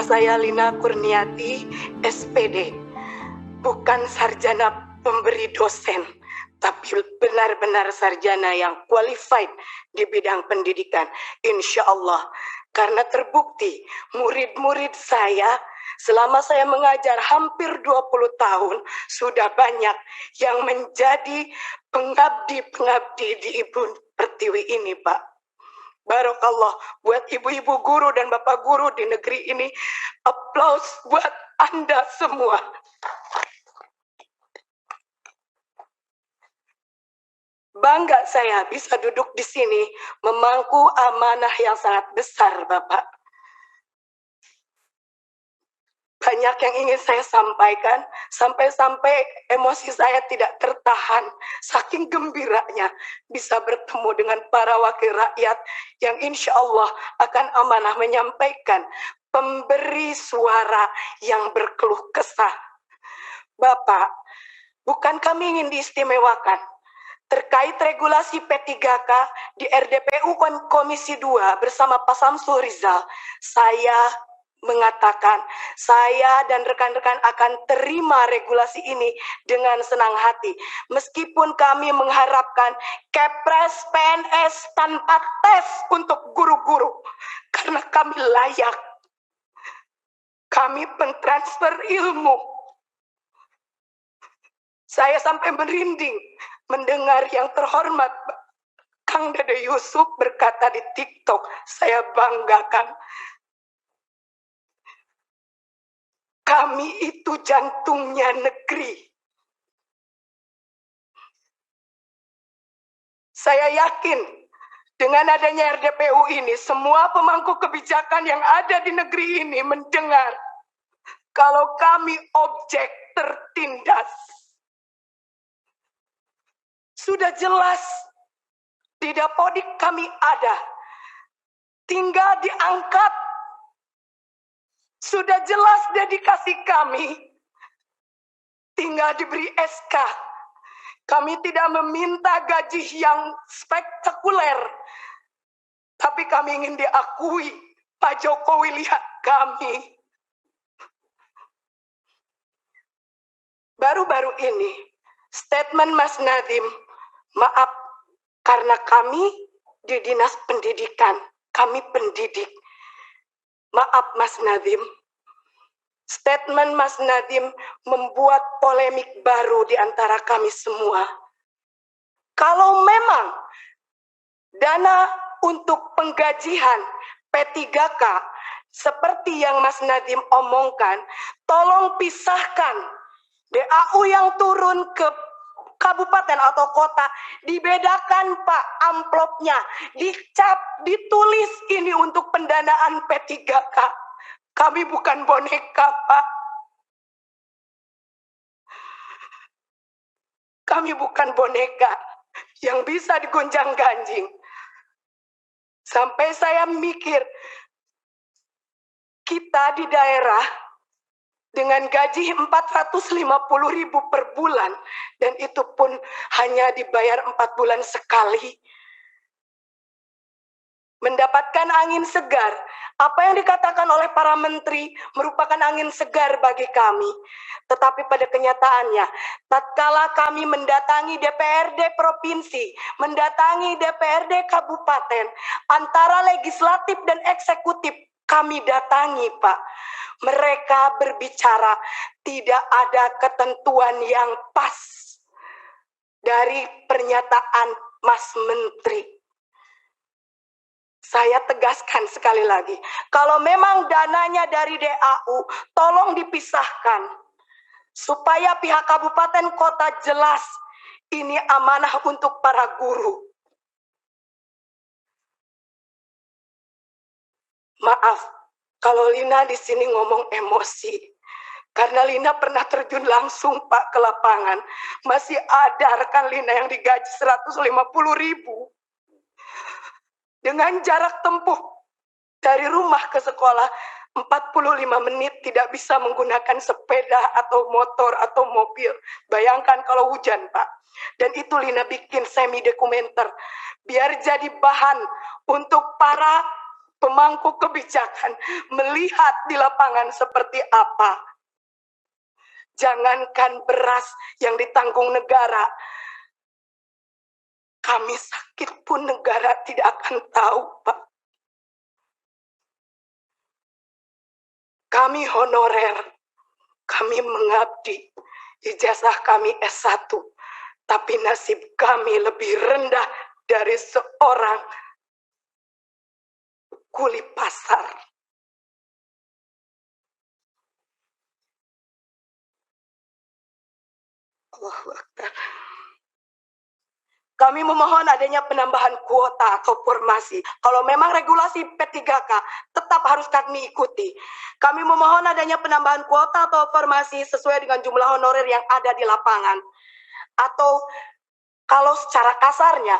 saya Lina Kurniati, SPD. Bukan sarjana pemberi dosen, tapi benar-benar sarjana yang qualified di bidang pendidikan. Insya Allah, karena terbukti murid-murid saya selama saya mengajar hampir 20 tahun, sudah banyak yang menjadi pengabdi-pengabdi di Ibu Pertiwi ini, Pak. Barakallah buat ibu-ibu guru dan bapak guru di negeri ini. Aplaus buat Anda semua. Bangga saya bisa duduk di sini memangku amanah yang sangat besar, Bapak. Banyak yang ingin saya sampaikan, sampai-sampai emosi saya tidak tertahan, saking gembiranya bisa bertemu dengan para wakil rakyat yang insya Allah akan amanah menyampaikan pemberi suara yang berkeluh kesah. Bapak, bukan kami ingin diistimewakan. Terkait regulasi P3K di RDPU Komisi 2 bersama Pak Samsul Rizal, saya mengatakan saya dan rekan-rekan akan terima regulasi ini dengan senang hati. Meskipun kami mengharapkan Kepres PNS tanpa tes untuk guru-guru, karena kami layak. Kami pentransfer ilmu. Saya sampai merinding mendengar yang terhormat Kang Dede Yusuf berkata di TikTok, saya banggakan. Kami itu jantungnya negeri. Saya yakin dengan adanya RDPU ini, semua pemangku kebijakan yang ada di negeri ini mendengar kalau kami objek tertindas. Sudah jelas di Dapodik kami ada, tinggal diangkat. Sudah jelas dedikasi kami, tinggal diberi SK. Kami tidak meminta gaji yang spektakuler, tapi kami ingin diakui. Pak Jokowi lihat kami. Baru-baru ini, statement Mas Nadiem, maaf, karena kami di Dinas Pendidikan, kami pendidik. Maaf Mas Nadiem, statement Mas Nadiem membuat polemik baru di antara kami semua. Kalau memang dana untuk penggajian P3K seperti yang Mas Nadiem omongkan, tolong pisahkan DAU yang turun ke kabupaten atau kota, dibedakan Pak amplopnya, dicap, ditulis ini untuk pendanaan P3K. Kami bukan boneka, Pak. Kami bukan boneka yang bisa digonjang-ganjing. Sampai saya mikir, kita di daerah dengan gaji 450.000 per bulan, dan itu pun hanya dibayar 4 bulan sekali. Mendapatkan angin segar, apa yang dikatakan oleh para menteri merupakan angin segar bagi kami. Tetapi pada kenyataannya, tatkala kami mendatangi DPRD provinsi, mendatangi DPRD kabupaten, antara legislatif dan eksekutif, kami datangi, Pak. Mereka berbicara tidak ada ketentuan yang pas dari pernyataan Mas Menteri. Saya tegaskan sekali lagi, kalau memang dananya dari DAU, tolong dipisahkan. Supaya pihak kabupaten kota jelas, ini amanah untuk para guru. Maaf, kalau Lina di sini ngomong emosi, karena Lina pernah terjun langsung Pak ke lapangan. Masih ada rekan Lina yang digaji 150.000 dengan jarak tempuh dari rumah ke sekolah 45 menit, tidak bisa menggunakan sepeda atau motor atau mobil. Bayangkan kalau hujan, Pak. Dan itu Lina bikin semi dokumenter biar jadi bahan untuk para pemangku kebijakan melihat di lapangan seperti apa. Jangankan beras yang ditanggung negara, kami sakit pun negara tidak akan tahu, Pak. Kami honorer, kami mengabdi, ijazah kami S1, tapi nasib kami lebih rendah dari seorang kuli pasar. Allahu Akbar. Kami memohon adanya penambahan kuota atau formasi. Kalau memang regulasi P3K tetap harus kami ikuti. Kami memohon adanya penambahan kuota atau formasi sesuai dengan jumlah honorer yang ada di lapangan. Atau kalau secara kasarnya,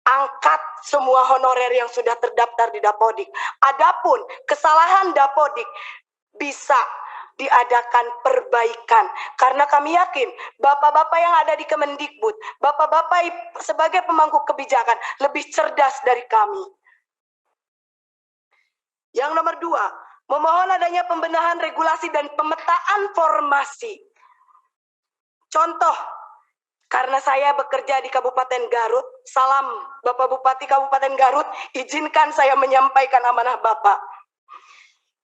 angkat semua honorer yang sudah terdaftar di Dapodik. Adapun kesalahan Dapodik bisa diadakan perbaikan, karena kami yakin bapak-bapak yang ada di Kemendikbud, bapak-bapak sebagai pemangku kebijakan lebih cerdas dari kami. Yang nomor 2, memohon adanya pembenahan regulasi dan pemetaan formasi. Contoh, karena saya bekerja di Kabupaten Garut, salam Bapak Bupati Kabupaten Garut, izinkan saya menyampaikan amanah Bapak.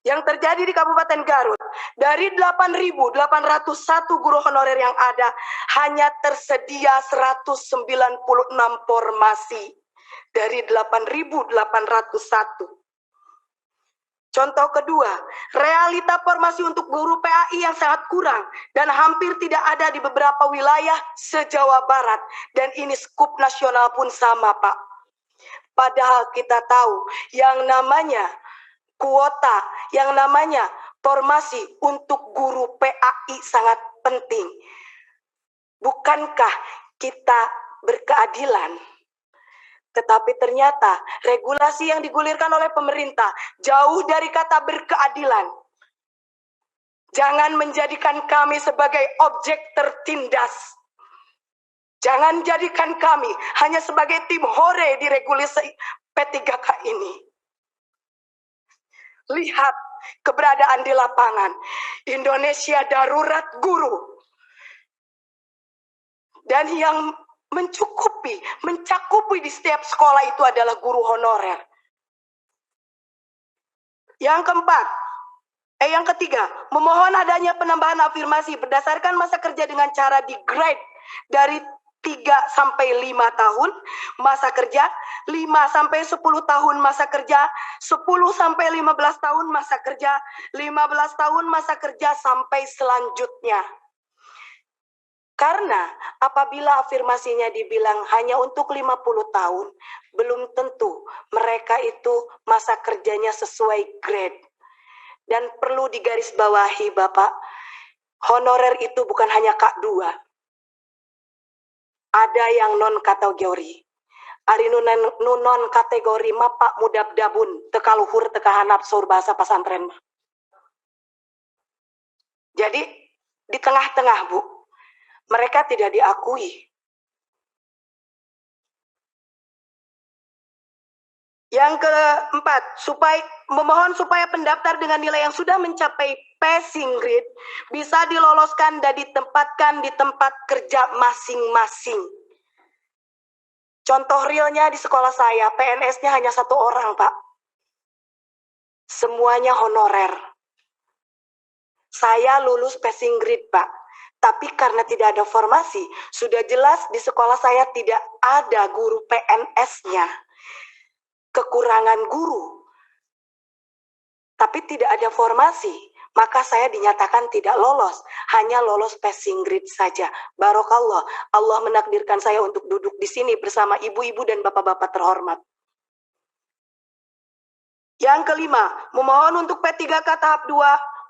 Yang terjadi di Kabupaten Garut, dari 8.801 guru honorer yang ada, hanya tersedia 196 formasi dari 8.801. Contoh kedua, realita formasi untuk guru PAI yang sangat kurang dan hampir tidak ada di beberapa wilayah se-Jawa Barat, dan ini skup nasional pun sama, Pak. Padahal kita tahu yang namanya kuota, yang namanya formasi untuk guru PAI sangat penting. Bukankah kita berkeadilan? Tetapi ternyata regulasi yang digulirkan oleh pemerintah jauh dari kata berkeadilan. Jangan menjadikan kami sebagai objek tertindas. Jangan jadikan kami hanya sebagai tim hore di regulasi P3K ini. Lihat keberadaan di lapangan. Indonesia darurat guru. Dan yang mencakupi di setiap sekolah itu adalah guru honorer. Yang ketiga, memohon adanya penambahan afirmasi berdasarkan masa kerja dengan cara di grade dari 3 sampai 5 tahun masa kerja, 5 sampai 10 tahun masa kerja, 10 sampai 15 tahun masa kerja, 15 tahun masa kerja sampai selanjutnya. Karena apabila afirmasinya dibilang hanya untuk 50 tahun, belum tentu mereka itu masa kerjanya sesuai grade. Dan perlu digarisbawahi Bapak, honorer itu bukan hanya K2. Ada yang non-kategori. Ari non kategori mapak mudab dabun, tekaluhur tekahanap sur bahasa pasantren. Jadi di tengah-tengah, Bu, mereka tidak diakui. Yang keempat, memohon supaya pendaftar dengan nilai yang sudah mencapai passing grade bisa diloloskan dan ditempatkan di tempat kerja masing-masing. Contoh realnya di sekolah saya, PNS-nya hanya 1 orang, Pak. Semuanya honorer. Saya lulus passing grade, Pak. Tapi karena tidak ada formasi, sudah jelas di sekolah saya tidak ada guru PNS-nya. Kekurangan guru, tapi tidak ada formasi, maka saya dinyatakan tidak lolos, hanya lolos passing grade saja. Barokallah, Allah menakdirkan saya untuk duduk di sini bersama ibu-ibu dan bapak-bapak terhormat. Yang kelima, memohon untuk P3K tahap 2,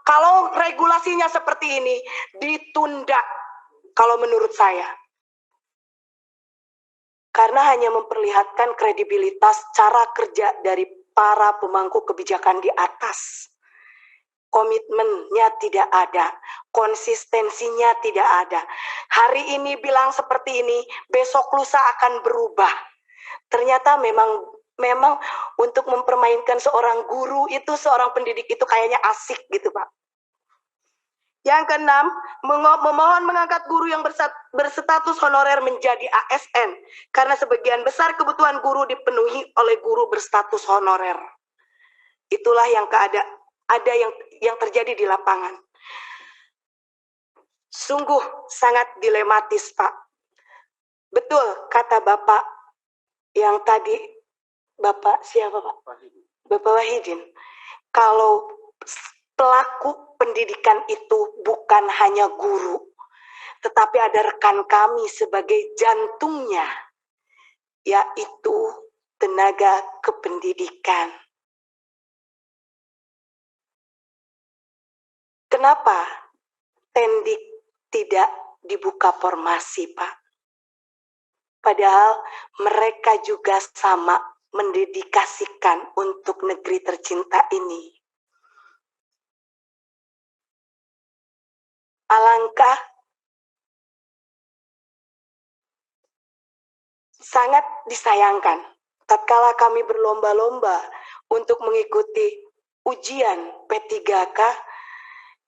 kalau regulasinya seperti ini, ditunda kalau menurut saya. Karena hanya memperlihatkan kredibilitas cara kerja dari para pemangku kebijakan di atas. Komitmennya tidak ada, konsistensinya tidak ada. Hari ini bilang seperti ini, besok lusa akan berubah. Ternyata memang memang untuk mempermainkan seorang guru itu, seorang pendidik itu kayaknya asik gitu Pak. Yang keenam, memohon mengangkat guru yang berstatus honorer menjadi ASN karena sebagian besar kebutuhan guru dipenuhi oleh guru berstatus honorer. Itulah yang ada yang terjadi di lapangan. Sungguh sangat dilematis, Pak. Betul kata Bapak yang tadi, Bapak siapa Pak? Bapak Wahidin. Kalau pelaku pendidikan itu bukan hanya guru, tetapi ada rekan kami sebagai jantungnya, yaitu tenaga kependidikan. Kenapa Tendik tidak dibuka formasi, Pak? Padahal mereka juga sama mendedikasikan untuk negeri tercinta ini. Alangkah sangat disayangkan tatkala kami berlomba-lomba untuk mengikuti ujian P3K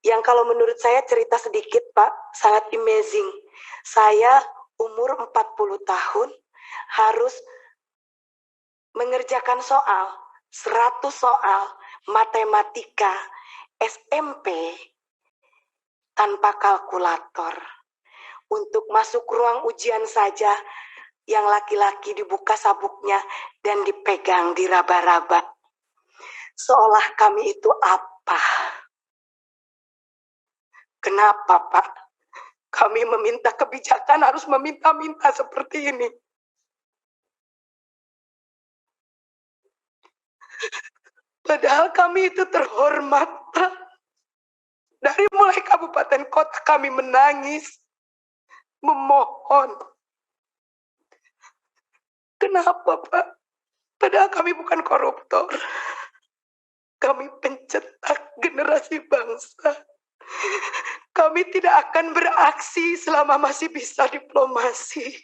yang kalau menurut saya cerita sedikit Pak, sangat amazing. Saya umur 40 tahun harus mengerjakan soal 100 soal matematika SMP tanpa kalkulator. Untuk masuk ruang ujian saja, yang laki-laki dibuka sabuknya dan dipegang diraba-raba. Seolah kami itu apa? Kenapa, Pak? Kami meminta kebijakan harus meminta-minta seperti ini. Padahal kami itu terhormat, Pak. Dari mulai kabupaten kota kami menangis, memohon. Kenapa, Pak? Padahal kami bukan koruptor. Kami pencetak generasi bangsa. Kami tidak akan beraksi selama masih bisa diplomasi.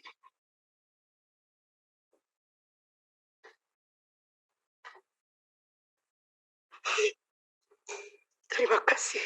Terima kasih.